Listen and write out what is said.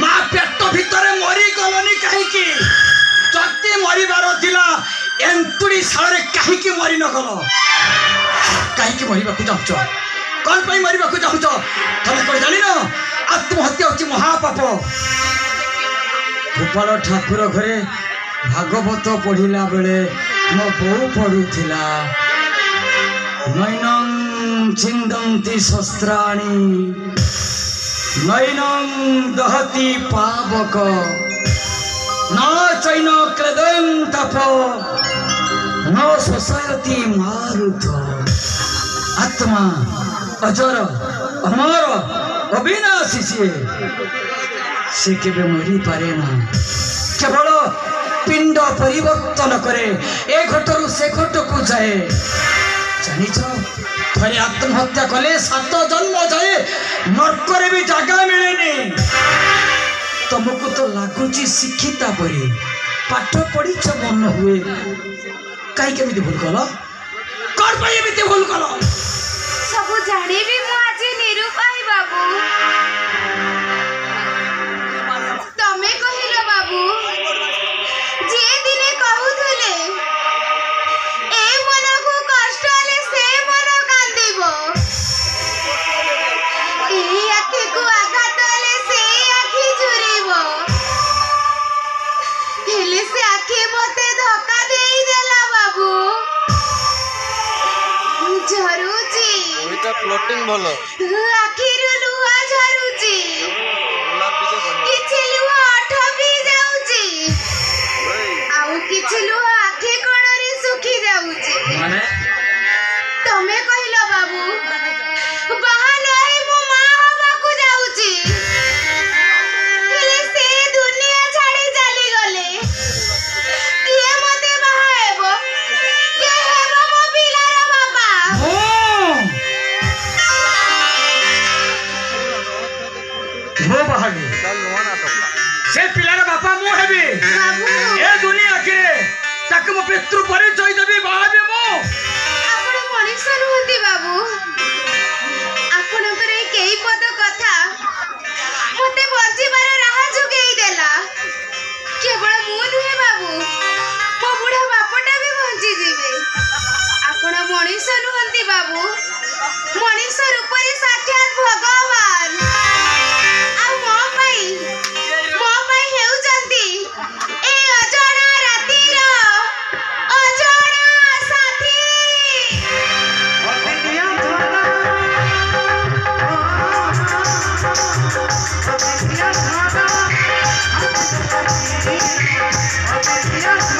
माँ पेट भितर मरी गलनी कहीं जति मरबार थिला एंतुड़ी साल कहीं मरी न गल कहीं मरवा चाहूच कौन पर मरवा चाहूच तुम कौन जान आत्महत्या हूँ महापाप गोपाल ठाकुर घरे भागवत पढ़ला बेले मो बो पढ़ुला नैनं छिंदन्ति शस्त्राणि नैनं दहति पावक न चैन क्लेदं तप न शोषयति मारुत आत्मा अजर अमर अविनाशी से केबे मरी पारे ना केवल पिंड परिवर्तन करे ए घटरू से घट को जाए जानिछ थरे आत्महत्या कले 7 जन्म जाए नरकरे भी जगह मिलेनी तुमको तो लगुच शिक्षिता परी पाठ पढ़ीच मन हुए कहीं केमी भूल कल कौन पर एमती भूल कल सब जानी भी मु आज निरुपाई बाबू तमे कहिलो बाबू जे दिने कहूथले ए मन को कष्ट आले से मन कांदिबो ए आखि को आघात आले से आखि झुरिबो हेले से आखि मते धक्का देई देला बाबू झरुची ओइटा फ्लोटिंग बोलो आखिरु लुहा झरुची किछि लुहा अठबी जाउची आउ किछि लुहा आखि कोणरी सुखी जाउची माने तमे कहिलो बाबू बाहा नहीं मो मां हवा को जाउची हेले से दुनिया छाड़ी चली गले किए मते बाहा हेबो के हेबो मो पिलार बाबा मो बाहागी से पिलार बापा मु हेबी बाबू ए दुनिया के ताके मो पितृ परिचय देबी बाबे मो आपण मनीष नुहति बाबू आपण करे केई पद कथा मते बंचिबार राह जुगेई देला केवल मु नुहे बाबू मो बुढ़ा बापटा भी बंची जीवे आपण मनीष नुहति बाबू मनीष रूपरे साक्षात भगवान आ मो पाई हेउचंती ए अजଣା रातिर अजଣା साथी Yeah.